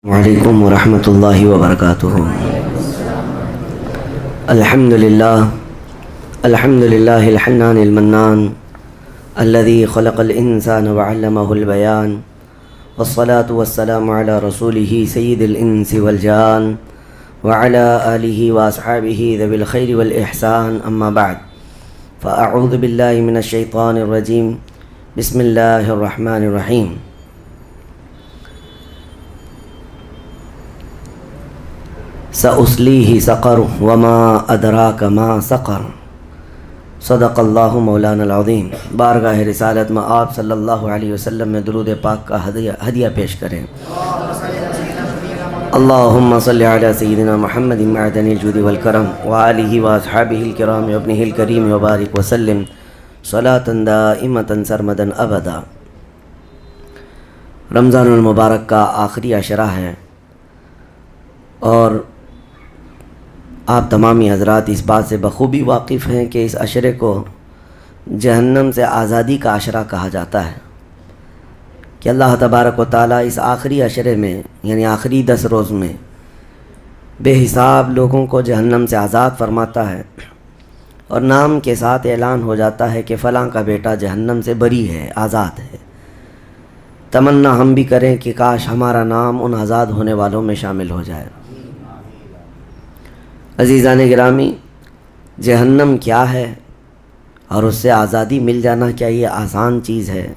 وعلیکم ورحمۃ اللہ وبرکاتہ۔ الحمد للہ الحنان المنان الذي خلق الانسان وعلمه البیان والصلاة والسلام على رسوله سید الانس والجان وعلى آلہ واصحابہ ذوی الخیر والاحسان، اما بعد فاعوذ باللہ من الشیطان الرجیم، بسم اللہ الرحمن الرحیم۔ سأصلیہ سقر وما ادراک ما سقر، صدق اللہ مولانا العظیم۔ بارگاہ رسالت میں آپ صلی اللہ علیہ وسلم میں درود پاک کا ہدیہ پیش کریں۔ اللہم صلی علی سیدنا محمد معدن الجود والکرم وآلہ واصحابہ الکرام وابنہ الکریم وبارک وسلم صلاۃ دائمۃ سرمدا ابدا۔ رمضان المبارک کا آخری عشرہ ہے، اور آپ تمامی حضرات اس بات سے بخوبی واقف ہیں کہ اس عشرے کو جہنم سے آزادی کا عشرہ کہا جاتا ہے، کہ اللہ تبارک و تعالیٰ اس آخری عشرے میں یعنی آخری 10 روز میں بے حساب لوگوں کو جہنم سے آزاد فرماتا ہے، اور نام کے ساتھ اعلان ہو جاتا ہے کہ فلاں کا بیٹا جہنم سے بری ہے، آزاد ہے۔ تمنا ہم بھی کریں کہ کاش ہمارا نام ان آزاد ہونے والوں میں شامل ہو جائے۔ عزیزان گرامی، جہنم کیا ہے اور اس سے آزادی مل جانا کیا یہ آسان چیز ہے؟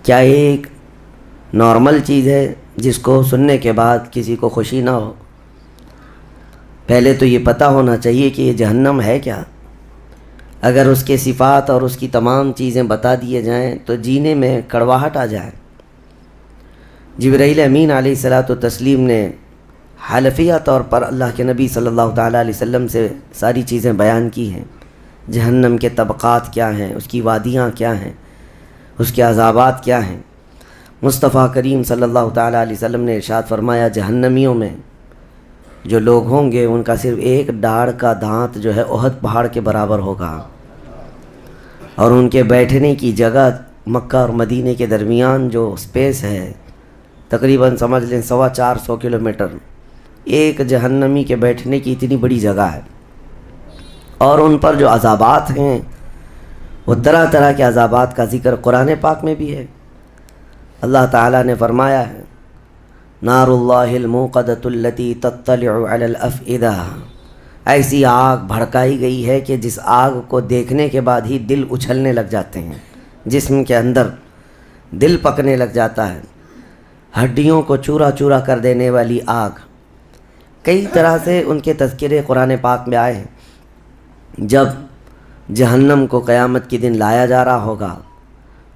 کیا یہ ایک نارمل چیز ہے جس کو سننے کے بعد کسی کو خوشی نہ ہو؟ پہلے تو یہ پتہ ہونا چاہیے کہ یہ جہنم ہے کیا۔ اگر اس کے صفات اور اس کی تمام چیزیں بتا دیے جائیں تو جینے میں کڑواہٹ آ جائے۔ جبرائیل امین علیہ الصلاۃ والتسلیم نے حلفیہ طور پر اللہ کے نبی صلی اللہ تعالیٰ علیہ وسلم سے ساری چیزیں بیان کی ہیں۔ جہنم کے طبقات کیا ہیں، اس کی وادیاں کیا ہیں، اس کے عذابات کیا ہیں۔ مصطفیٰ کریم صلی اللہ تعالیٰ علیہ وسلم نے ارشاد فرمایا، جہنمیوں میں جو لوگ ہوں گے ان کا صرف ایک ڈاڑھ کا دانت جو ہے احد پہاڑ کے برابر ہوگا، اور ان کے بیٹھنے کی جگہ مکہ اور مدینے کے درمیان جو سپیس ہے تقریباً سمجھ لیں 450 کلومیٹر، ایک جہنمی کے بیٹھنے کی اتنی بڑی جگہ ہے۔ اور ان پر جو عذابات ہیں وہ طرح طرح کے عذابات کا ذکر قرآن پاک میں بھی ہے۔ اللہ تعالیٰ نے فرمایا ہے، نار اللہ الموقدۃ التی تطلع علی الافئدہ، ایسی آگ بھڑکائی گئی ہے کہ جس آگ کو دیکھنے کے بعد ہی دل اچھلنے لگ جاتے ہیں، جسم کے اندر دل پکنے لگ جاتا ہے، ہڈیوں کو چورا چورا کر دینے والی آگ۔ کئی طرح سے ان کے تذکرے قرآن پاک میں آئے ہیں۔ جب جہنم کو قیامت کے دن لایا جا رہا ہوگا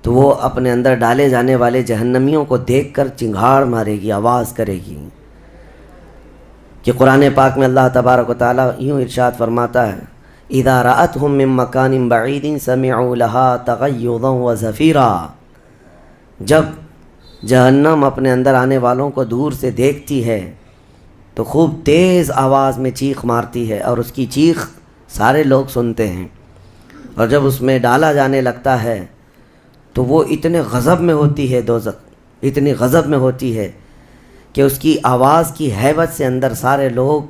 تو وہ اپنے اندر ڈالے جانے والے جہنمیوں کو دیکھ کر چنگھاڑ مارے گی، آواز کرے گی، کہ قرآن پاک میں اللہ تبارک و تعالیٰ یوں ارشاد فرماتا ہے، اذا رأتهم من مکان بعید سمعوا لها تغیظا وزفیرا، جب جہنم اپنے اندر آنے والوں کو دور سے دیکھتی ہے تو خوب تیز آواز میں چیخ مارتی ہے، اور اس کی چیخ سارے لوگ سنتے ہیں۔ اور جب اس میں ڈالا جانے لگتا ہے تو وہ اتنے غضب میں ہوتی ہے، دوزخ اتنی غضب میں ہوتی ہے کہ اس کی آواز کی ہیبت سے اندر سارے لوگ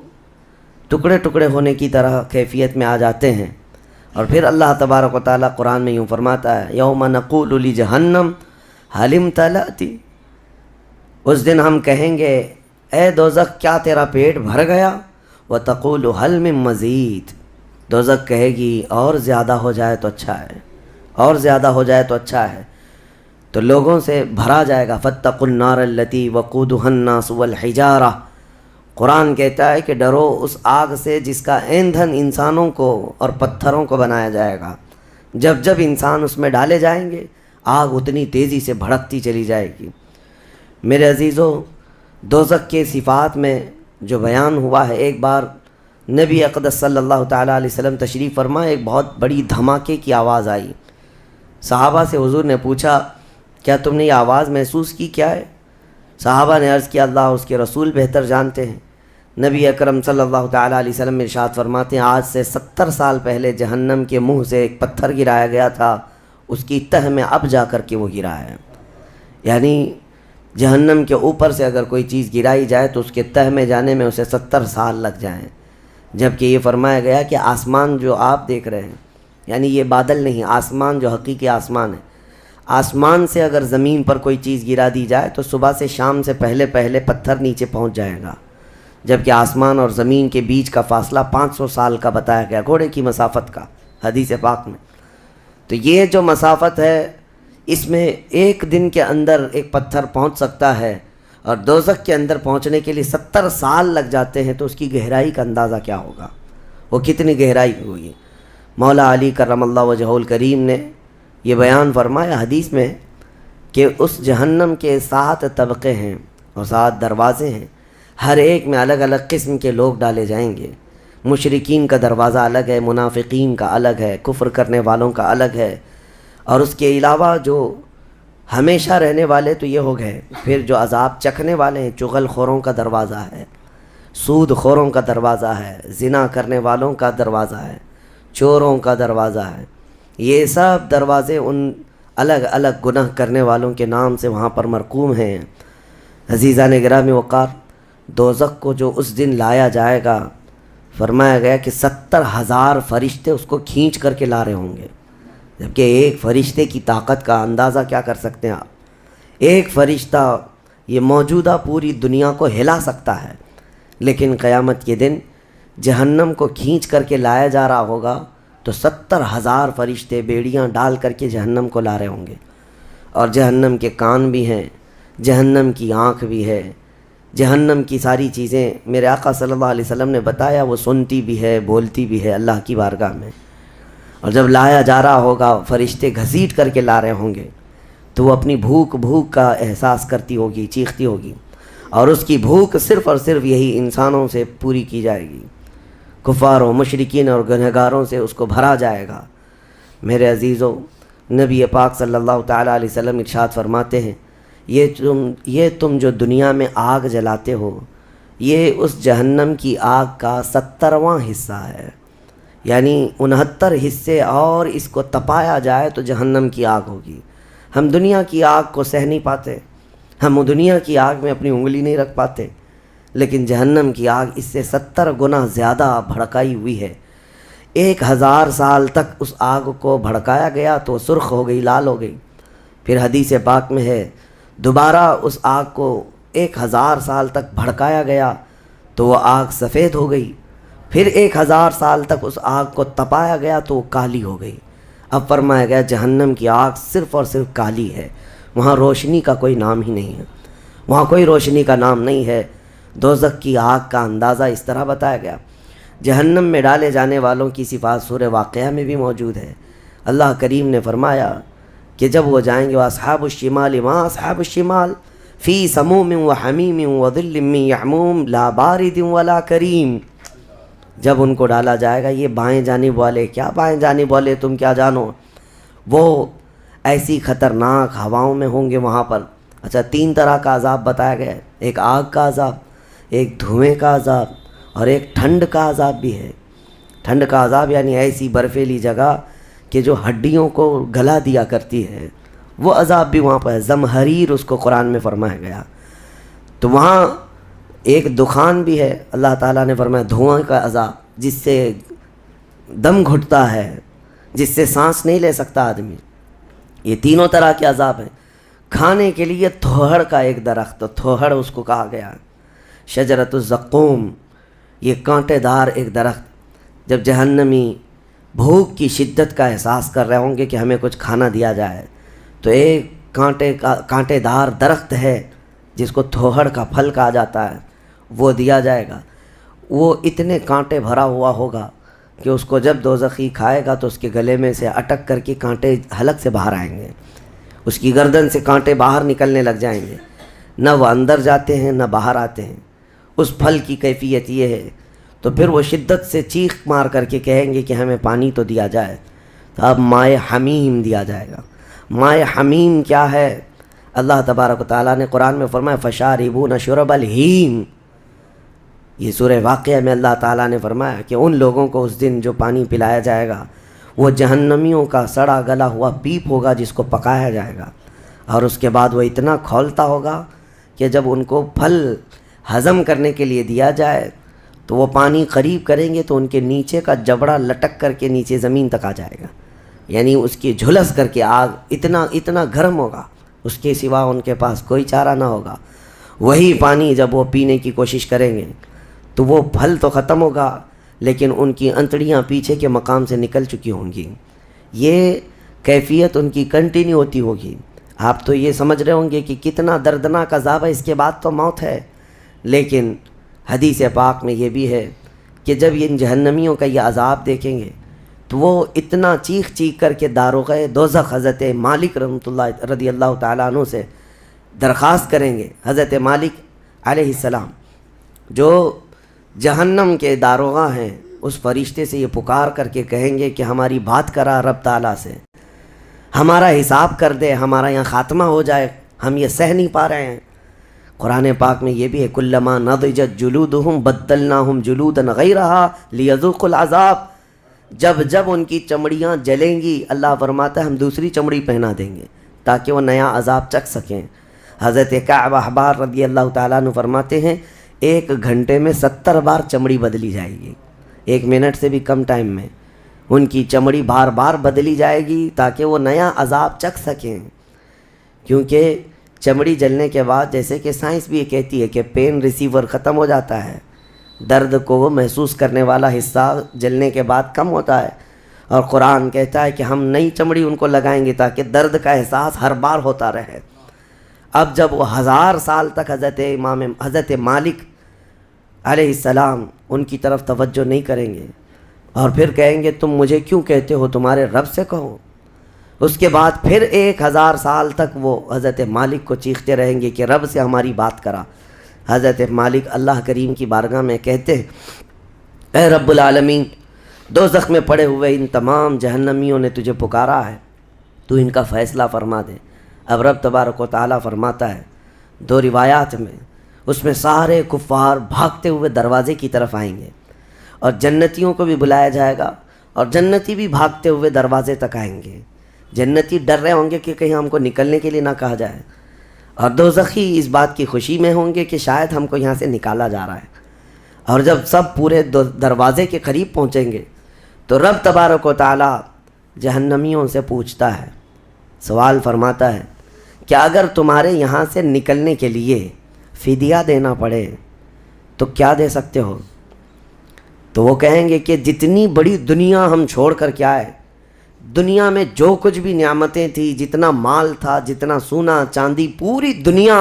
ٹکڑے ٹکڑے ہونے کی طرح کیفیت میں آ جاتے ہیں۔ اور پھر اللہ تبارک و تعالیٰ قرآن میں یوں فرماتا ہے، یوم نقول لجہنم حل امتلأت، اس دن ہم کہیں گے اے دوزخ کیا تیرا پیٹ بھر گیا؟ وتقول حل من مزید، دوزخ کہے گی اور زیادہ ہو جائے تو اچھا ہے، اور زیادہ ہو جائے تو اچھا ہے۔ تو لوگوں سے بھرا جائے گا، فاتقوا النار التی وقودها الناس والحجارہ، قرآن کہتا ہے کہ ڈرو اس آگ سے جس کا ایندھن انسانوں کو اور پتھروں کو بنایا جائے گا۔ جب جب انسان اس میں ڈالے جائیں گے آگ اتنی تیزی سے بھڑکتی چلی جائے گی۔ میرے عزیزو، دوزخ کے صفات میں جو بیان ہوا ہے، ایک بار نبی اقدس صلی اللہ تعالیٰ علیہ وسلم تشریف فرما، ایک بہت بڑی دھماکے کی آواز آئی۔ صحابہ سے حضور نے پوچھا، کیا تم نے یہ آواز محسوس کی، کیا ہے؟ صحابہ نے عرض کیا، اللہ اس کے رسول بہتر جانتے ہیں۔ نبی اکرم صلی اللہ تعالیٰ علیہ وسلم ارشاد فرماتے ہیں، آج سے 70 سال پہلے جہنم کے منہ سے ایک پتھر گرایا گیا تھا، اس کی تہ میں اب جا کر کے وہ گرا ہے۔ یعنی جہنم کے اوپر سے اگر کوئی چیز گرائی جائے تو اس کے تہ میں جانے میں اسے 70 سال لگ جائیں، جبکہ یہ فرمایا گیا کہ آسمان جو آپ دیکھ رہے ہیں، یعنی یہ بادل نہیں، آسمان جو حقیقی آسمان ہے، آسمان سے اگر زمین پر کوئی چیز گرا دی جائے تو صبح سے شام سے پہلے پہلے پتھر نیچے پہنچ جائے گا، جبکہ آسمان اور زمین کے بیچ کا فاصلہ 500 سال کا بتایا گیا، گھوڑے کی مسافت کا حدیث پاک میں۔ تو یہ جو مسافت ہے اس میں ایک دن کے اندر ایک پتھر پہنچ سکتا ہے، اور دوزخ کے اندر پہنچنے کے لیے 70 سال لگ جاتے ہیں، تو اس کی گہرائی کا اندازہ کیا ہوگا، وہ کتنی گہرائی ہوگی۔ مولا علی کرم اللہ وجہہ الکریم نے یہ بیان فرمایا حدیث میں کہ اس جہنم کے 7 طبقے ہیں اور 7 دروازے ہیں، ہر ایک میں الگ الگ قسم کے لوگ ڈالے جائیں گے۔ مشرکین کا دروازہ الگ ہے، منافقین کا الگ ہے، کفر کرنے والوں کا الگ ہے، اور اس کے علاوہ جو ہمیشہ رہنے والے تو یہ ہو گئے، پھر جو عذاب چکھنے والے ہیں، چغل خوروں کا دروازہ ہے، سود خوروں کا دروازہ ہے، زنا کرنے والوں کا دروازہ ہے، چوروں کا دروازہ ہے۔ یہ سب دروازے ان الگ الگ گناہ کرنے والوں کے نام سے وہاں پر مرقوم ہیں۔ عزیزان گرامی وقار، دوزخ کو جو اس دن لایا جائے گا، فرمایا گیا کہ 70,000 فرشتے اس کو کھینچ کر کے لا رہے ہوں گے، جبکہ ایک فرشتے کی طاقت کا اندازہ کیا کر سکتے ہیں آپ؟ ایک فرشتہ یہ موجودہ پوری دنیا کو ہلا سکتا ہے، لیکن قیامت کے دن جہنم کو کھینچ کر کے لایا جا رہا ہوگا تو 70,000 فرشتے بیڑیاں ڈال کر کے جہنم کو لا رہے ہوں گے، اور جہنم کے کان بھی ہیں، جہنم کی آنکھ بھی ہے، جہنم کی ساری چیزیں میرے آقا صلی اللہ علیہ وسلم نے بتایا، وہ سنتی بھی ہے، بولتی بھی ہے اللہ کی بارگاہ میں۔ اور جب لایا جا رہا ہوگا، فرشتے گھسیٹ کر کے لا رہے ہوں گے، تو وہ اپنی بھوک کا احساس کرتی ہوگی، چیختی ہوگی، اور اس کی بھوک صرف اور صرف یہی انسانوں سے پوری کی جائے گی، کفاروں، مشرکین اور گنہگاروں سے اس کو بھرا جائے گا۔ میرے عزیزوں، نبی پاک صلی اللہ تعالیٰ علیہ وسلم ارشاد فرماتے ہیں، یہ تم جو دنیا میں آگ جلاتے ہو، یہ اس جہنم کی آگ کا 70واں حصہ ہے، یعنی 69 حصے اور اس کو تپایا جائے تو جہنم کی آگ ہوگی۔ ہم دنیا کی آگ کو سہ نہیں پاتے، ہم دنیا کی آگ میں اپنی انگلی نہیں رکھ پاتے، لیکن جہنم کی آگ اس سے 70 گنا زیادہ بھڑکائی ہوئی ہے۔ 1000 سال تک اس آگ کو بھڑکایا گیا تو سرخ ہو گئی، لال ہو گئی، پھر حدیث پاک میں ہے دوبارہ اس آگ کو 1000 سال تک بھڑکایا گیا تو وہ آگ سفید ہو گئی، پھر 1000 سال تک اس آگ کو تپایا گیا تو وہ کالی ہو گئی۔ اب فرمایا گیا جہنم کی آگ صرف اور صرف کالی ہے، وہاں روشنی کا کوئی نام ہی نہیں ہے، وہاں کوئی روشنی کا نام نہیں ہے۔ دوزخ کی آگ کا اندازہ اس طرح بتایا گیا۔ جہنم میں ڈالے جانے والوں کی صفات سورہ واقعہ میں بھی موجود ہے۔ اللہ کریم نے فرمایا کہ جب وہ جائیں گے، اصحاب الشمال ما اصحاب الشمال فی سموم و حمیم و ظل من یحموم لا بارد ولا کریم۔ جب ان کو ڈالا جائے گا، یہ بائیں جانب والے، کیا بائیں جانب والے تم کیا جانو، وہ ایسی خطرناک ہواؤں میں ہوں گے وہاں پر۔ اچھا، 3 طرح کا عذاب بتایا گیا ہے، ایک آگ کا عذاب، ایک دھوئیں کا عذاب، اور ایک ٹھنڈ کا عذاب بھی ہے۔ ٹھنڈ کا عذاب یعنی ایسی برفیلی جگہ کہ جو ہڈیوں کو گلا دیا کرتی ہے، وہ عذاب بھی وہاں پر ہے، زمہریر اس کو قرآن میں فرمایا گیا۔ تو وہاں ایک دخان بھی ہے، اللہ تعالیٰ نے فرمایا دھواں کا عذاب، جس سے دم گھٹتا ہے، جس سے سانس نہیں لے سکتا آدمی۔ یہ تینوں طرح کے عذاب ہیں۔ کھانے کے لیے تھوہڑ کا ایک درخت، تھوہڑ اس کو کہا گیا، شجرۃ الزقوم، یہ کانٹے دار ایک درخت۔ جب جہنمی بھوک کی شدت کا احساس کر رہے ہوں گے کہ ہمیں کچھ کھانا دیا جائے، تو ایک کانٹے دار درخت ہے جس کو تھوہڑ کا پھل کہا جاتا ہے، وہ دیا جائے گا۔ وہ اتنے کانٹے بھرا ہوا ہوگا کہ اس کو جب دوزخی کھائے گا تو اس کے گلے میں سے اٹک کر کے کانٹے حلق سے باہر آئیں گے، اس کی گردن سے کانٹے باہر نکلنے لگ جائیں گے، نہ وہ اندر جاتے ہیں نہ باہر آتے ہیں۔ اس پھل کی کیفیت یہ ہے، تو پھر وہ شدت سے چیخ مار کر کے کہیں گے کہ ہمیں پانی تو دیا جائے، تو اب مائے حمیم دیا جائے گا۔ مائے حمیم کیا ہے؟ اللہ تبارک و تعالیٰ نے قرآن میں فرمایا فشاربون شرب الہیم۔ یہ سورہ واقعہ میں اللہ تعالیٰ نے فرمایا کہ ان لوگوں کو اس دن جو پانی پلایا جائے گا وہ جہنمیوں کا سڑا گلا ہوا پیپ ہوگا جس کو پکایا جائے گا، اور اس کے بعد وہ اتنا کھولتا ہوگا کہ جب ان کو پھل ہضم کرنے کے لیے دیا جائے تو وہ پانی قریب کریں گے تو ان کے نیچے کا جبڑا لٹک کر کے نیچے زمین تک آ جائے گا، یعنی اس کی جھلس کر کے آگ اتنا گرم ہوگا، اس کے سوا ان کے پاس کوئی چارہ نہ ہوگا۔ وہی پانی جب وہ پینے کی کوشش کریں گے تو وہ پھل تو ختم ہوگا لیکن ان کی انتڑیاں پیچھے کے مقام سے نکل چکی ہوں گی، یہ کیفیت ان کی کنٹینیو ہوتی ہوگی۔ آپ تو یہ سمجھ رہے ہوں گے کہ کتنا دردناک عذاب ہے، اس کے بعد تو موت ہے، لیکن حدیث پاک میں یہ بھی ہے کہ جب ان جہنمیوں کا یہ عذاب دیکھیں گے تو وہ اتنا چیخ چیخ کر کے داروغہ دوزخ حضرت مالک رضی اللہ تعالیٰ عنہ سے درخواست کریں گے۔ حضرت مالک علیہ السلام جو جہنم کے داروغہ ہیں، اس فرشتے سے یہ پکار کر کے کہیں گے کہ ہماری بات کرا رب تعالیٰ سے، ہمارا حساب کر دے، ہمارا یہاں خاتمہ ہو جائے، ہم یہ سہ نہیں پا رہے ہیں۔ قرآن پاک میں یہ بھی ہے کلما نضجت جلودہم بدلناہم جلودا غیرہا لیذوقوا العذاب، جب ان کی چمڑیاں جلیں گی اللہ فرماتا ہے ہم دوسری چمڑی پہنا دیں گے تاکہ وہ نیا عذاب چکھ سکیں۔ حضرت کعب احبار رضی اللہ تعالیٰ عنہ فرماتے ہیں 1 گھنٹے میں 70 بار چمڑی بدلی جائے گی، 1 منٹ سے بھی کم ٹائم میں ان کی چمڑی بار بار بدلی جائے گی تاکہ وہ نیا عذاب چکھ سکیں۔ کیونکہ چمڑی جلنے کے بعد جیسے کہ سائنس بھی یہ کہتی ہے کہ پین ریسیور ختم ہو جاتا ہے، درد کو وہ محسوس کرنے والا حصہ جلنے کے بعد کم ہوتا ہے، اور قرآن کہتا ہے کہ ہم نئی چمڑی ان کو لگائیں گے تاکہ درد کا احساس ہر بار ہوتا رہے۔ اب جب وہ 1000 سال تک حضرت مالک علیہ السلام ان کی طرف توجہ نہیں کریں گے اور پھر کہیں گے تم مجھے کیوں کہتے ہو، تمہارے رب سے کہو، اس کے بعد پھر 1000 سال تک وہ حضرت مالک کو چیختے رہیں گے کہ رب سے ہماری بات کرا۔ حضرت مالک اللہ کریم کی بارگاہ میں کہتے ہیں اے رب العالمین، دوزخ میں پڑے ہوئے ان تمام جہنمیوں نے تجھے پکارا ہے، تو ان کا فیصلہ فرما دے۔ اب رب تبارک و تعالیٰ فرماتا ہے 2 روایات میں، اس میں سارے کفار بھاگتے ہوئے دروازے کی طرف آئیں گے اور جنتیوں کو بھی بلایا جائے گا اور جنتی بھی بھاگتے ہوئے دروازے تک آئیں گے۔ جنتی ڈر رہے ہوں گے کہ کہیں ہم کو نکلنے کے لیے نہ کہا جائے، اور دوزخی اس بات کی خوشی میں ہوں گے کہ شاید ہم کو یہاں سے نکالا جا رہا ہے۔ اور جب سب پورے دروازے کے قریب پہنچیں گے تو رب تبارک و تعالیٰ جہنمیوں سے پوچھتا ہے، سوال فرماتا ہے کہ اگر تمہارے یہاں سے نکلنے کے لیے فدیہ دینا پڑے تو کیا دے سکتے ہو؟ تو وہ کہیں گے کہ جتنی بڑی دنیا ہم چھوڑ کر کے آئے، دنیا میں جو کچھ بھی نعمتیں تھیں، جتنا مال تھا، جتنا سونا چاندی، پوری دنیا،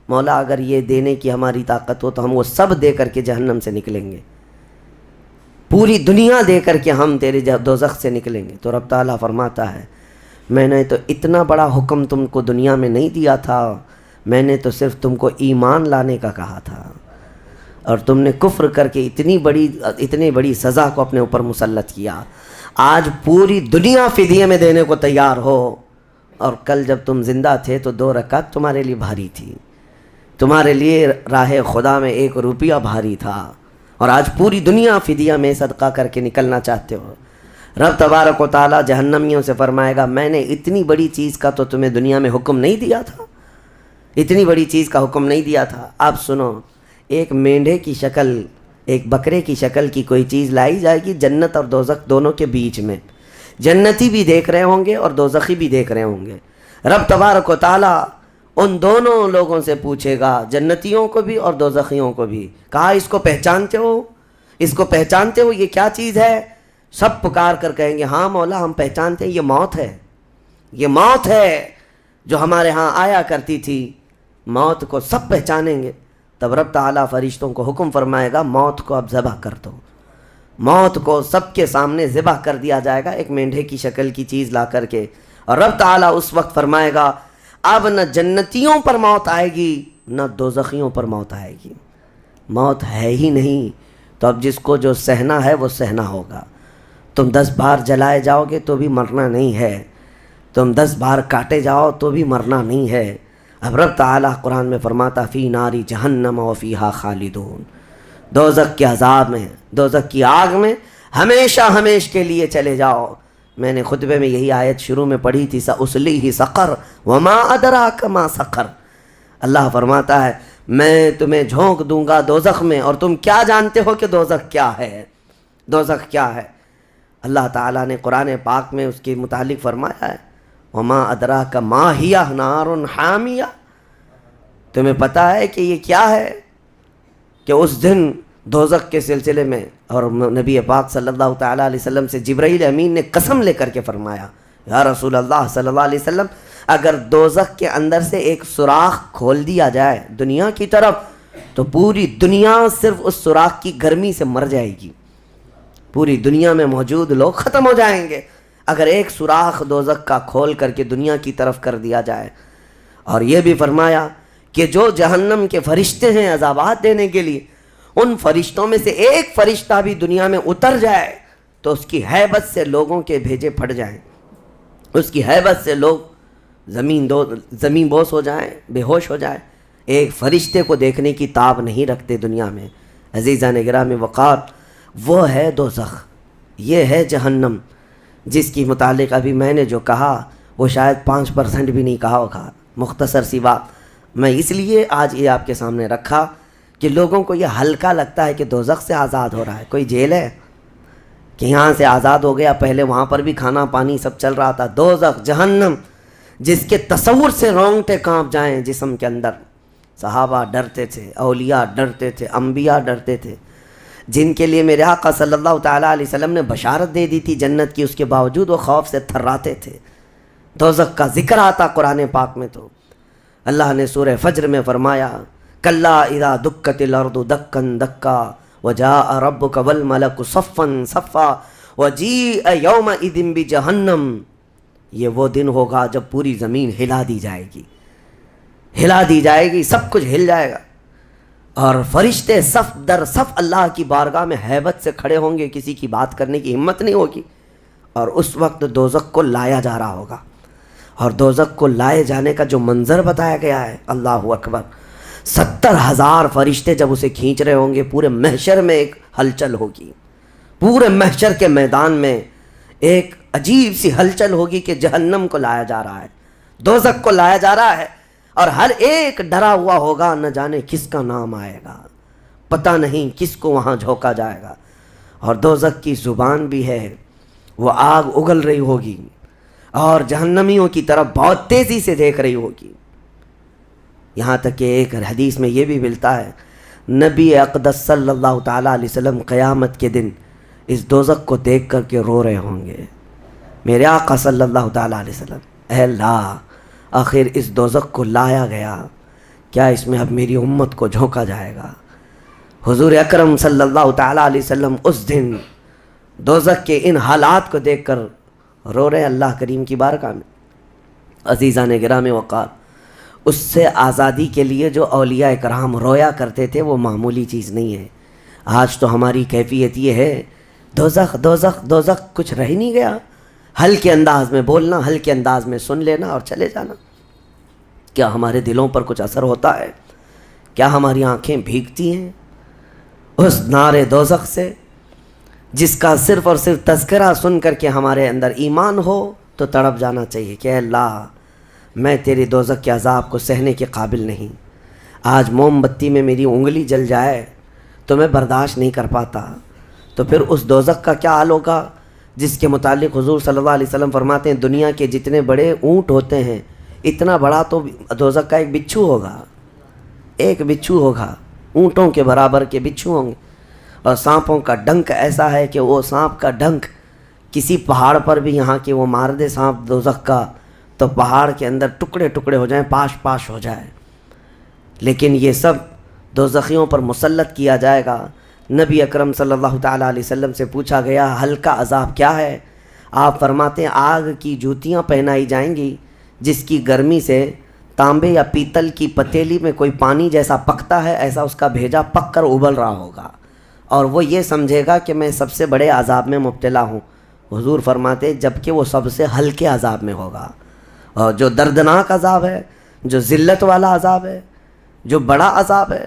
مولا اگر یہ دینے کی ہماری طاقت ہو تو ہم وہ سب دے کر کے جہنم سے نکلیں گے، پوری دنیا دے کر کے ہم تیرے دوزخ سے نکلیں گے۔ تو رب تعالیٰ فرماتا ہے میں نے تو اتنا بڑا حکم تم کو دنیا میں نہیں دیا تھا، میں نے تو صرف تم کو ایمان لانے کا کہا تھا، اور تم نے کفر کر کے اتنی بڑی سزا کو اپنے اوپر مسلط کیا۔ آج پوری دنیا فدیے میں دینے کو تیار ہو، اور کل جب تم زندہ تھے تو 2 رکعت تمہارے لیے بھاری تھی، تمہارے لیے راہ خدا میں 1 روپیہ بھاری تھا، اور آج پوری دنیا فدیہ میں صدقہ کر کے نکلنا چاہتے ہو۔ رب تبارک و تعالیٰ جہنمیوں سے فرمائے گا میں نے اتنی بڑی چیز کا تو تمہیں دنیا میں حکم نہیں دیا تھا، اتنی بڑی چیز کا حکم نہیں دیا تھا۔ اب سنو، ایک مینڈھے کی شکل، ایک بکرے کی شکل کی کوئی چیز لائی جائے گی جنت اور دوزخ دونوں کے بیچ میں، جنتی بھی دیکھ رہے ہوں گے اور دوزخی بھی دیکھ رہے ہوں گے۔ رب تبارک و تعالیٰ ان دونوں لوگوں سے پوچھے گا، جنتیوں کو بھی اور دوزخیوں کو بھی، کہا اس کو پہچانتے ہو، اس کو پہچانتے ہو، یہ کیا چیز ہے؟ سب پکار کر کہیں گے ہاں مولا ہم پہچانتے ہیں، یہ موت ہے، یہ موت ہے جو ہمارے ہاں آیا کرتی تھی، موت کو سب پہچانیں گے۔ تب رب تعالیٰ فرشتوں کو حکم فرمائے گا موت کو اب ذبح کر دو، موت کو سب کے سامنے ذبح کر دیا جائے گا ایک مینڈھے کی شکل کی چیز لا کر کے، اور رب تعالیٰ اس وقت فرمائے گا اب نہ جنتیوں پر موت آئے گی نہ دوزخیوں پر موت آئے گی، موت ہے ہی نہیں، تو اب جس کو جو سہنا ہے وہ سہنا ہوگا۔ تم 10 بار جلائے جاؤ گے تو بھی مرنا نہیں ہے، تم 10 بار کاٹے جاؤ تو بھی مرنا نہیں ہے۔ اب رب تعالیٰ قرآن میں فرماتا فی ناری جہنم و فیہا خالدون، دوزخ کے عذاب میں، دوزخ کی آگ میں ہمیشہ ہمیش کے لیے چلے جاؤ۔ میں نے خطبے میں یہی آیت شروع میں پڑھی تھی سأصلیہ سقر وما ادراک ما سقر، اللہ فرماتا ہے میں تمہیں جھونک دوں گا دوزخ میں، اور تم کیا جانتے ہو کہ دوزخ کیا ہے؟ دوزخ کیا ہے؟ اللہ تعالیٰ نے قرآن پاک میں اس کے متعلق فرمایا ہے وما ادراک ما ہی نار حامیہ، تمہیں پتہ ہے کہ یہ کیا ہے؟ کہ اس دن دوزخ کے سلسلے میں، اور نبی پاک صلی اللہ تعالیٰ علیہ وسلم سے جبرائیل امین نے قسم لے کر کے فرمایا یا رسول اللہ صلی اللہ علیہ وسلم، اگر دوزخ کے اندر سے ایک سوراخ کھول دیا جائے دنیا کی طرف تو پوری دنیا صرف اس سوراخ کی گرمی سے مر جائے گی، پوری دنیا میں موجود لوگ ختم ہو جائیں گے اگر ایک سوراخ دوزخ کا کھول کر کے دنیا کی طرف کر دیا جائے۔ اور یہ بھی فرمایا کہ جو جہنم کے فرشتے ہیں عذابات دینے کے لیے، ان فرشتوں میں سے ایک فرشتہ بھی دنیا میں اتر جائے تو اس کی ہیبت سے لوگوں کے بھیجے پھٹ جائیں، اس کی ہیبت سے لوگ زمین بوس ہو جائیں، بے ہوش ہو جائیں، ایک فرشتے کو دیکھنے کی تاب نہیں رکھتے دنیا میں۔ عزیزان گرامی وقار، وہ ہے دوزخ، یہ ہے جہنم، جس کی متعلق ابھی میں نے جو کہا وہ شاید 5% بھی نہیں کہا ہوگا، مختصر سی بات میں اس لیے آج یہ آپ کے سامنے رکھا کہ لوگوں کو یہ ہلکا لگتا ہے کہ دوزخ سے آزاد ہو رہا ہے، کوئی جیل ہے کہ یہاں سے آزاد ہو گیا، پہلے وہاں پر بھی کھانا پانی سب چل رہا تھا۔ دوزخ، جہنم، جس کے تصور سے رونگٹے کانپ جائیں جسم کے اندر۔ صحابہ ڈرتے تھے، اولیاء ڈرتے تھے، انبیاء ڈرتے تھے، جن کے لیے میرے آقا صلی اللہ تعالیٰ علیہ وسلم نے بشارت دے دی تھی جنت کی، اس کے باوجود وہ خوف سے تھراتے تھے۔ دوزخ کا ذکر آتا قرآن پاک میں تو اللہ نے سورہ فجر میں فرمایا کلا اذا دکت الارض دکا دکا وجاء ربک والملک صفا صفا وجیء یومئذ بجہنم، یہ وہ دن ہوگا جب پوری زمین ہلا دی جائے گی، ہلا دی جائے گی، سب کچھ ہل جائے گا، اور فرشتے صف در صف اللہ کی بارگاہ میں ہیبت سے کھڑے ہوں گے، کسی کی بات کرنے کی ہمت نہیں ہوگی، اور اس وقت دوزخ کو لایا جا رہا ہوگا۔ اور دوزخ کو لائے جانے کا جو منظر بتایا گیا ہے، اللہ اکبر، 70,000 فرشتے جب اسے کھینچ رہے ہوں گے، پورے محشر میں ایک ہلچل ہوگی، پورے محشر کے میدان میں ایک عجیب سی ہلچل ہوگی کہ جہنم کو لایا جا رہا ہے، دوزخ کو لایا جا رہا ہے، اور ہر ایک ڈرا ہوا ہوگا، نہ جانے کس کا نام آئے گا، پتہ نہیں کس کو وہاں جھونکا جائے گا۔ اور دوزخ کی زبان بھی ہے، وہ آگ اگل رہی ہوگی اور جہنمیوں کی طرف بہت تیزی سے دیکھ رہی ہوگی، یہاں تک کہ ایک حدیث میں یہ بھی ملتا ہے نبی اقدس صلی اللہ تعالیٰ علیہ وسلم قیامت کے دن اس دوزخ کو دیکھ کر کے رو رہے ہوں گے۔ میرے آقا صلی اللہ تعالیٰ علیہ وسلم، اے اللہ، آخر اس دوزخ کو لایا گیا، کیا اس میں اب میری امت کو جھونکا جائے گا؟ حضور اکرم صلی اللہ تعالیٰ علیہ وسلم اس دن دوزخ کے ان حالات کو دیکھ کر رو رہے اللہ کریم کی بارگاہ میں۔ عزیزان گرامی وقار، اس سے آزادی کے لیے جو اولیاء کرام رویا کرتے تھے وہ معمولی چیز نہیں ہے۔ آج تو ہماری کیفیت یہ ہے دوزخ دوزخ دوزخ، کچھ رہ نہیں گیا، ہلکے انداز میں بولنا، ہلکے انداز میں سن لینا اور چلے جانا۔ کیا ہمارے دلوں پر کچھ اثر ہوتا ہے؟ کیا ہماری آنکھیں بھیگتی ہیں اس نار دوزخ سے جس کا صرف اور صرف تذکرہ سن کر کے ہمارے اندر ایمان ہو تو تڑپ جانا چاہیے کہ اے اللہ، میں تیری دوزخ کے عذاب کو سہنے کے قابل نہیں۔ آج موم بتی میں میری انگلی جل جائے تو میں برداشت نہیں کر پاتا، تو پھر اس دوزخ کا کیا حال ہوگا جس کے متعلق حضور صلی اللہ علیہ وسلم فرماتے ہیں دنیا کے جتنے بڑے اونٹ ہوتے ہیں اتنا بڑا تو دوزخ کا ایک بچھو ہوگا، ایک بچھو ہوگا، اونٹوں کے برابر کے بچھو ہوں گے، اور سانپوں کا ڈنک ایسا ہے کہ وہ سانپ کا ڈنک کسی پہاڑ پر بھی یہاں کے وہ مار دے سانپ دوزخ کا تو پہاڑ کے اندر ٹکڑے ٹکڑے ہو جائیں، پاش پاش ہو جائے، لیکن یہ سب دوزخیوں پر مسلط کیا جائے گا۔ نبی اکرم صلی اللہ تعالیٰ علیہ وسلم سے پوچھا گیا ہلکا عذاب کیا ہے؟ آپ فرماتے ہیں آگ کی جوتیاں پہنائی جائیں گی جس کی گرمی سے تانبے یا پیتل کی پتیلی میں کوئی پانی جیسا پکتا ہے ایسا اس کا بھیجا پک کر ابل رہا ہوگا، اور وہ یہ سمجھے گا کہ میں سب سے بڑے عذاب میں مبتلا ہوں۔ حضور فرماتے جبکہ وہ سب سے ہلکے عذاب میں ہوگا، اور جو دردناک عذاب ہے، جو ذلت والا عذاب ہے، جو بڑا عذاب ہے،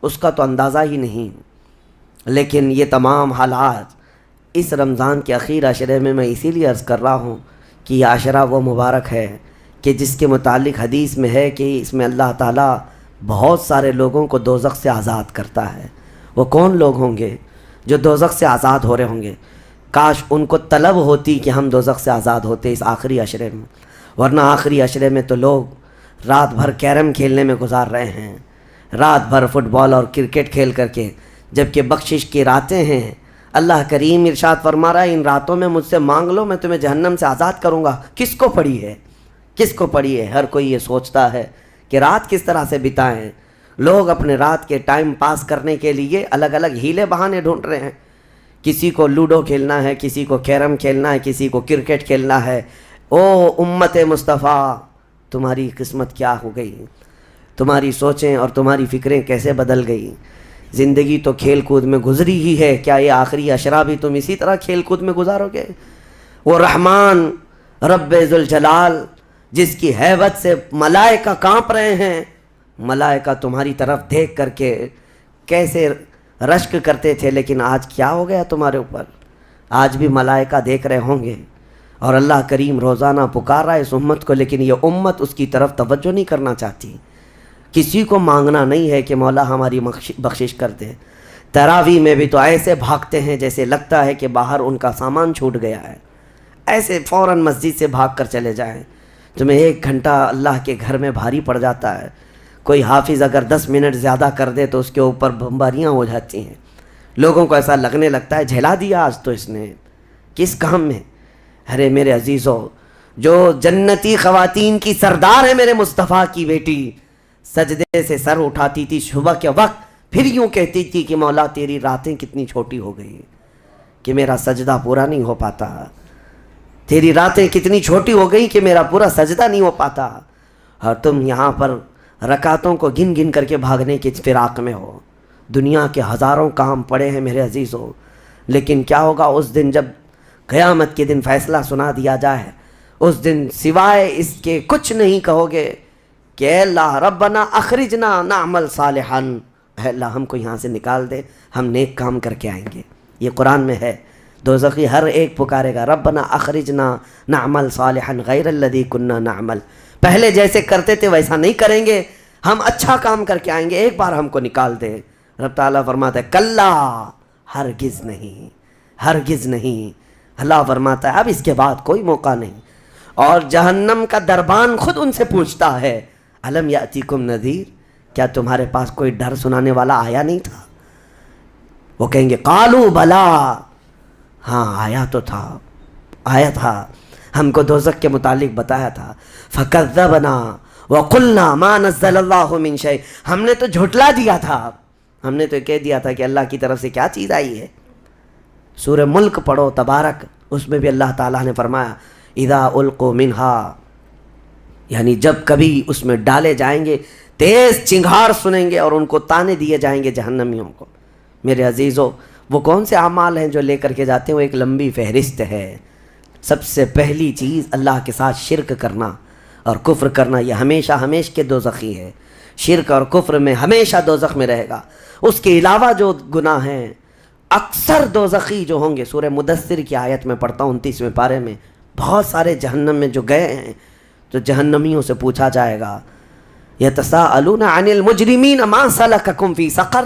اس کا تو اندازہ ہی نہیں۔ لیکن یہ تمام حالات اس رمضان کے اخیر عشرے میں اسی لیے عرض کر رہا ہوں کہ یہ عشرہ وہ مبارک ہے کہ جس کے متعلق حدیث میں ہے کہ اس میں اللہ تعالیٰ بہت سارے لوگوں کو دوزخ سے آزاد کرتا ہے۔ وہ کون لوگ ہوں گے جو دوزخ سے آزاد ہو رہے ہوں گے؟ کاش ان کو طلب ہوتی کہ ہم دوزخ سے آزاد ہوتے اس آخری عشرے میں، ورنہ آخری عشرے میں تو لوگ رات بھر کیرم کھیلنے میں گزار رہے ہیں، رات بھر فٹ بال اور کرکٹ کھیل کر کے، جبکہ بخشش کی راتیں ہیں۔ اللہ کریم ارشاد فرما رہا ہے ان راتوں میں مجھ سے مانگ لو، میں تمہیں جہنم سے آزاد کروں گا۔ کس کو پڑی ہے؟ کس کو پڑی ہے؟ ہر کوئی یہ سوچتا ہے کہ رات کس طرح سے بتائیں۔ لوگ اپنے رات کے ٹائم پاس کرنے کے لیے الگ الگ ہیلے بہانے ڈھونڈ رہے ہیں۔ کسی کو لوڈو کھیلنا ہے، کسی کو کیرم کھیلنا ہے، کسی کو کرکٹ کھیلنا ہے۔ او امت مصطفیٰ، تمہاری قسمت کیا ہو گئی؟ تمہاری سوچیں اور تمہاری فکریں کیسے بدل گئی؟ زندگی تو کھیل کود میں گزری ہی ہے، کیا یہ آخری عشرہ بھی تم اسی طرح کھیل کود میں گزارو گے؟ وہ رحمان رب ذوالجلال جس کی ہیبت سے ملائکہ کانپ رہے ہیں، ملائکہ تمہاری طرف دیکھ کر کے کیسے رشک کرتے تھے، لیکن آج کیا ہو گیا تمہارے اوپر؟ آج بھی ملائکہ دیکھ رہے ہوں گے، اور اللہ کریم روزانہ پکار رہا ہے اس امت کو، لیکن یہ امت اس کی طرف توجہ نہیں کرنا چاہتی۔ کسی کو مانگنا نہیں ہے کہ مولا ہماری بخشش کر دے۔ تراویح میں بھی تو ایسے بھاگتے ہیں جیسے لگتا ہے کہ باہر ان کا سامان چھوٹ گیا ہے، ایسے فوراً مسجد سے بھاگ کر چلے جائیں۔ تمہیں 1 گھنٹہ اللہ کے گھر میں بھاری پڑ جاتا ہے، کوئی حافظ اگر 10 منٹ زیادہ کر دے تو اس کے اوپر بمباریاں ہو جاتی ہیں۔ لوگوں کو ایسا لگنے لگتا ہے جھیلا دیا آج تو اس نے، کس کام میں؟ ارے میرے عزیزو، جو جنتی خواتین کی سردار ہے میرے مصطفیٰ کی بیٹی، سجدے سے سر اٹھاتی تھی صبح کے وقت، پھر یوں کہتی تھی کہ مولا تیری راتیں کتنی چھوٹی ہو گئی کہ میرا سجدہ پورا نہیں ہو پاتا، تیری راتیں کتنی چھوٹی ہو گئی کہ میرا پورا سجدہ نہیں ہو پاتا، اور تم یہاں پر رکعتوں کو گن گن کر کے بھاگنے کی فراق میں ہو۔ دنیا کے ہزاروں کام پڑے ہیں میرے عزیزو، لیکن کیا ہوگا اس دن جب قیامت کے دن فیصلہ سنا دیا جائے؟ اس دن سوائے اس کے کچھ نہیں کہو گے کہ اے اللہ ربنا اخرجنا نعمل صالحا، اے اللہ ہم کو یہاں سے نکال دے، ہم نیک کام کر کے آئیں گے۔ یہ قرآن میں ہے، دوزخی ہر ایک پکارے گا ربنا اخرجنا نعمل صالحا غیر الذی کننا نعمل، پہلے جیسے کرتے تھے ویسا نہیں کریں گے، ہم اچھا کام کر کے آئیں گے، ایک بار ہم کو نکال دے۔ رب تعالیٰ فرماتا ہے کلا، ہرگز نہیں، ہرگز نہیں۔ اللہ فرماتا ہے اب اس کے بعد کوئی موقع نہیں، اور جہنم کا دربان خود ان سے پوچھتا ہے الم یاتیکم نذیر، کیا تمہارے پاس کوئی ڈر سنانے والا آیا نہیں تھا؟ وہ کہیں گے قالوا بلا، ہاں آیا تو تھا، آیا تھا، ہم کو دوزخ کے متعلق بتایا تھا۔ فکذبنا وقلنا ما نزل اللہ من شیء، ہم نے تو جھٹلا دیا تھا، ہم نے تو کہہ دیا تھا کہ اللہ کی طرف سے کیا چیز آئی ہے۔ سورہ ملک پڑھو تبارک، اس میں بھی اللہ تعالیٰ نے فرمایا اذا القوا منہا، یعنی جب کبھی اس میں ڈالے جائیں گے تیز چنگھاڑ سنیں گے اور ان کو تانے دیے جائیں گے جہنمیوں کو۔ میرے عزیزو، وہ کون سے اعمال ہیں جو لے کر کے جاتے ہیں؟ وہ ایک لمبی فہرست ہے۔ سب سے پہلی چیز اللہ کے ساتھ شرک کرنا اور کفر کرنا، یہ ہمیشہ ہمیشہ کے دوزخی ہے، شرک اور کفر میں ہمیشہ دوزخ میں رہے گا۔ اس کے علاوہ جو گناہ ہیں اکثر دوزخی جو ہوں گے، سورہ مدثر کی آیت میں پڑھتا ہوں 29ویں پارے میں، بہت سارے جہنم میں جو گئے ہیں تو جہنمیوں سے پوچھا جائے گا یتساءلون عن المجرمین ما سلککم فی سقر،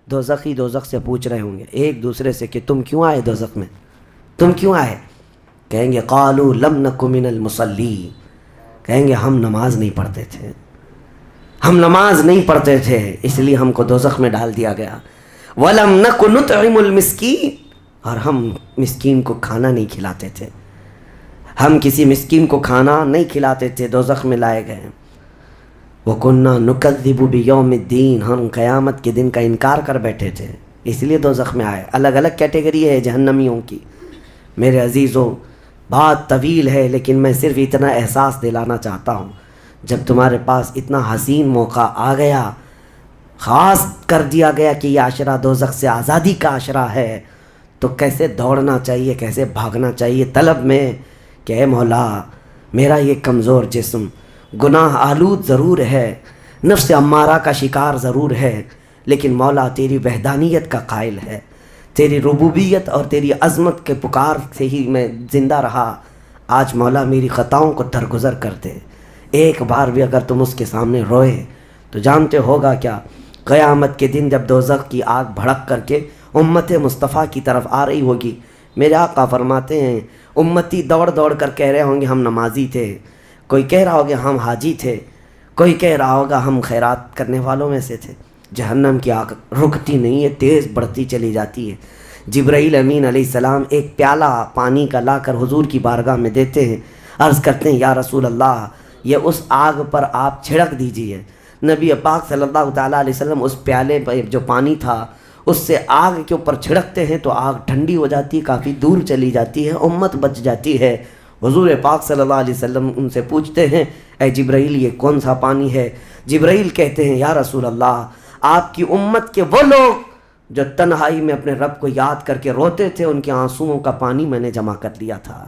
دوزخی دوزخ سے پوچھ رہے ہوں گے ایک دوسرے سے کہ تم کیوں آئے دوزخ میں، تم کیوں آئے؟ کہیں گے قالوا لم نک من المصلی، کہیں گے ہم نماز نہیں پڑھتے تھے، ہم نماز نہیں پڑھتے تھے اس لیے ہم کو دوزخ میں ڈال دیا گیا۔ وَلَمْ نَكُ نُطْعِمُ الْمِسْكِينَ، اور ہم مسکین کو کھانا نہیں کھلاتے تھے، ہم کسی مسکین کو کھانا نہیں کھلاتے تھے، دوزخ میں لائے گئے۔ وَكُنَّا نُكَذِّبُ بِيَوْمِ الدِّينِ، ہم قیامت کے دن کا انکار کر بیٹھے تھے اس لیے دوزخ میں آئے۔ الگ الگ کیٹیگری ہے جہنمیوں کی۔ میرے عزیزو، بات طویل ہے لیکن میں صرف اتنا احساس دلانا چاہتا ہوں، جب تمہارے پاس اتنا حسین موقع آ گیا، خاص کر دیا گیا کہ یہ عشرہ دوزخ سے آزادی کا عشرہ ہے، تو کیسے دوڑنا چاہیے، کیسے بھاگنا چاہیے طلب میں کہ اے مولا میرا یہ کمزور جسم گناہ آلود ضرور ہے، نفس امارہ کا شکار ضرور ہے، لیکن مولا تیری وحدانیت کا قائل ہے، تیری ربوبیت اور تیری عظمت کے پکار سے ہی میں زندہ رہا۔ آج مولا میری خطاؤں کو درگزر کر دے، ایک بار بھی اگر تم اس کے سامنے روئے تو جانتے ہوگا کیا، قیامت کے دن جب دوزخ کی آگ بھڑک کر کے امت مصطفیٰ کی طرف آ رہی ہوگی، میرے آقا فرماتے ہیں امتی دوڑ دوڑ کر کہہ رہے ہوں گے ہم نمازی تھے، کوئی کہہ رہا ہوگا ہم حاجی تھے، کوئی کہہ رہا ہوگا ہم خیرات کرنے والوں میں سے تھے۔ جہنم کی آگ رکتی نہیں ہے، تیز بڑھتی چلی جاتی ہے۔ جبرائیل امین علیہ السلام ایک پیالہ پانی کا لا کر حضور کی بارگاہ میں دیتے ہیں، عرض کرتے ہیں یا رسول اللہ یہ اس آگ پر آپ چھڑک دیجئے۔ نبی پاک صلی اللہ تعالیٰ علیہ وسلم اس پیالے پر جو پانی تھا اس سے آگ کے اوپر چھڑکتے ہیں تو آگ ٹھنڈی ہو جاتی ہے، کافی دور چلی جاتی ہے، امت بچ جاتی ہے۔ حضور پاک صلی اللہ علیہ وسلم ان سے پوچھتے ہیں اے جبرائیل یہ کون سا پانی ہے؟ جبرائیل کہتے ہیں یا رسول اللہ آپ کی امت کے وہ لوگ جو تنہائی میں اپنے رب کو یاد کر کے روتے تھے، ان کے آنسوؤں کا پانی میں نے جمع کر لیا تھا۔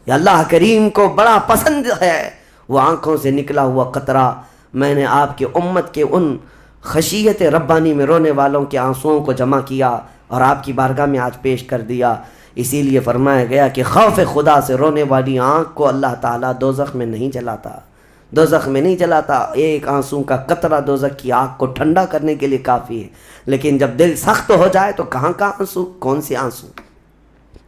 یا اللہ کریم کو بڑا پسند ہے وہ آنکھوں سے نکلا ہوا قطرہ، میں نے آپ کی امت کے ان خشیت ربانی میں رونے والوں کے آنسوؤں کو جمع کیا اور آپ کی بارگاہ میں آج پیش کر دیا۔ اسی لیے فرمایا گیا کہ خوف خدا سے رونے والی آنکھ کو اللہ تعالیٰ دوزخ میں نہیں جلاتا، دوزخ میں نہیں جلاتا۔ ایک آنسو کا قطرہ دوزخ کی آگ کو ٹھنڈا کرنے کے لیے کافی ہے، لیکن جب دل سخت ہو جائے تو کہاں کا آنسو، کون سے آنسو؟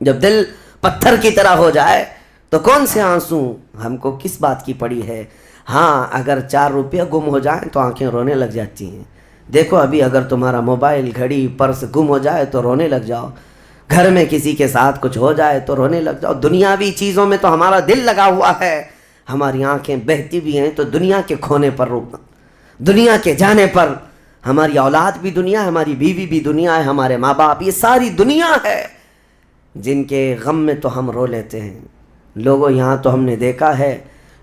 جب دل پتھر کی طرح ہو جائے تو کون سے آنسو؟ ہم کو کس بات کی پڑی ہے؟ ہاں اگر 4 روپیہ گم ہو جائیں تو آنکھیں رونے لگ جاتی ہیں۔ دیکھو ابھی اگر تمہارا موبائل گھڑی پرس گم ہو جائے تو رونے لگ جاؤ، گھر میں کسی کے ساتھ کچھ ہو جائے تو رونے لگ جاؤ۔ دنیاوی چیزوں میں تو ہمارا دل لگا ہوا ہے، ہماری آنکھیں بہتی بھی ہیں تو دنیا کے کھونے پر رونا، دنیا کے جانے پر۔ ہماری اولاد بھی دنیا ہے، ہماری بیوی بھی دنیا ہے، ہمارے ماں باپ، یہ ساری دنیا ہے جن کے غم میں تو ہم رو لیتے ہیں۔ لوگوں یہاں تو ہم نے دیکھا ہے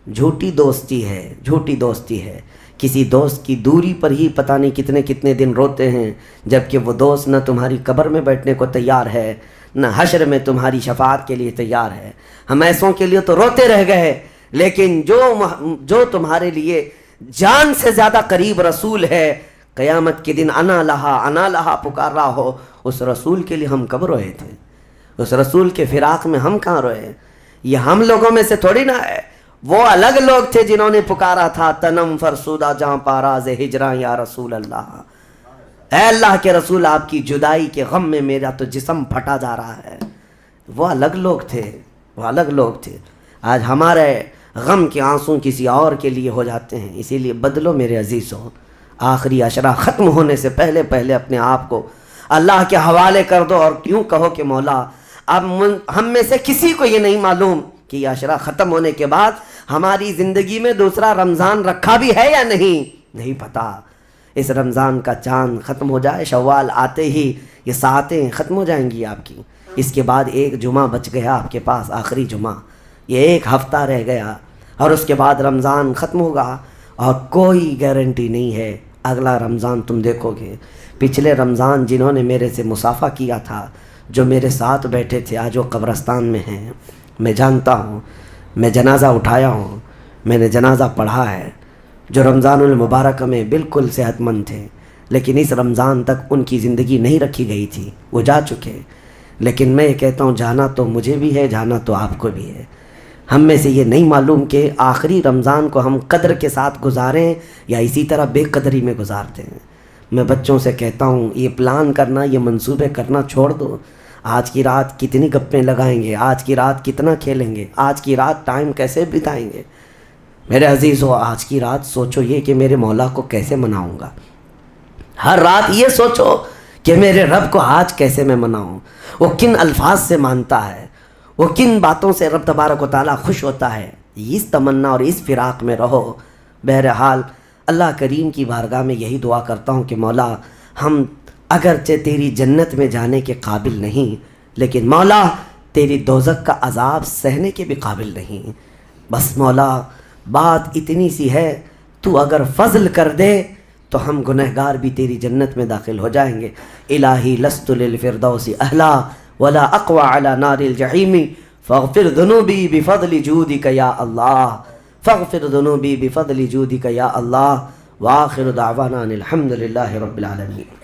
جھوٹی دوستی ہے، جھوٹی دوستی ہے، کسی دوست کی دوری پر ہی پتہ نہیں کتنے کتنے دن روتے ہیں، جبکہ وہ دوست نہ تمہاری قبر میں بیٹھنے کو تیار ہے نہ حشر میں تمہاری شفاعت کے لیے تیار ہے۔ ہم ایسوں کے لیے تو روتے رہ گئے، لیکن جو تمہارے لیے جان سے زیادہ قریب رسول ہے، قیامت کے دن انا لہا پکار رہا ہو، اس رسول کے لیے ہم کب روئے تھے؟ اس رسول کے فراق میں ہم کہاں روئے؟ یہ ہم لوگوں میں سے تھوڑی نہ ہے، وہ الگ لوگ تھے جنہوں نے پکارا تھا تنم فرسودہ جہاں پاراز ہجراں یا رسول اللہ، اے اللہ کے رسول آپ کی جدائی کے غم میں میرا تو جسم پھٹا جا رہا ہے۔ وہ الگ لوگ تھے، وہ الگ لوگ تھے۔ آج ہمارے غم کے آنسوں کسی اور کے لیے ہو جاتے ہیں، اسی لیے بدلو میرے عزیزوں، آخری عشرہ ختم ہونے سے پہلے پہلے اپنے آپ کو اللہ کے حوالے کر دو اور کیوں کہو کہ مولا اب ہم میں سے کسی کو یہ نہیں معلوم کہ یہ عشرہ ختم ہونے کے بعد ہماری زندگی میں دوسرا رمضان رکھا بھی ہے یا نہیں پتہ۔ اس رمضان کا چاند ختم ہو جائے، شوال آتے ہی یہ ساعتیں ختم ہو جائیں گی آپ کی، اس کے بعد ایک جمعہ بچ گیا آپ کے پاس، آخری جمعہ، یہ ایک ہفتہ رہ گیا اور اس کے بعد رمضان ختم ہوگا اور کوئی گارنٹی نہیں ہے اگلا رمضان تم دیکھو گے۔ پچھلے رمضان جنہوں نے میرے سے مصافحہ کیا تھا، جو میرے ساتھ بیٹھے تھے، آج وہ قبرستان میں ہیں، میں جانتا ہوں، میں جنازہ اٹھایا ہوں، میں نے جنازہ پڑھا ہے، جو رمضان المبارک میں بالکل صحت مند تھے، لیکن اس رمضان تک ان کی زندگی نہیں رکھی گئی تھی، وہ جا چکے۔ لیکن میں یہ کہتا ہوں جانا تو مجھے بھی ہے، جانا تو آپ کو بھی ہے۔ ہم میں سے یہ نہیں معلوم کہ آخری رمضان کو ہم قدر کے ساتھ گزاریں یا اسی طرح بے قدری میں گزارتے ہیں۔ میں بچوں سے کہتا ہوں یہ پلان کرنا، یہ منصوبے کرنا چھوڑ دو۔ آج کی رات کتنی گپیں لگائیں گے، آج کی رات کتنا کھیلیں گے، آج کی رات ٹائم کیسے بتائیں گے۔ میرے عزیزو آج کی رات سوچو یہ کہ میرے مولا کو کیسے مناؤں گا۔ ہر رات یہ سوچو کہ میرے رب کو آج کیسے میں مناؤں، وہ کن الفاظ سے مانتا ہے، وہ کن باتوں سے رب تبارک و تعالیٰ خوش ہوتا ہے۔ اس تمنا اور اس فراق میں رہو۔ بہرحال اللہ کریم کی بارگاہ میں یہی دعا کرتا ہوں کہ مولا ہم اگرچہ تیری جنت میں جانے کے قابل نہیں، لیکن مولا تیری دوزخ کا عذاب سہنے کے بھی قابل نہیں۔ بس مولا بات اتنی سی ہے، تو اگر فضل کر دے تو ہم گنہگار بھی تیری جنت میں داخل ہو جائیں گے۔ الہی لست للفردوس اہلا ولا اقوى على نار الجحیم فاغفر ذنوبی بفضل جودک یا اللہ، فاغفر ذنوبی بفضل جودک یا اللہ، وآخر دعوانا ان الحمد للہ رب العالمین۔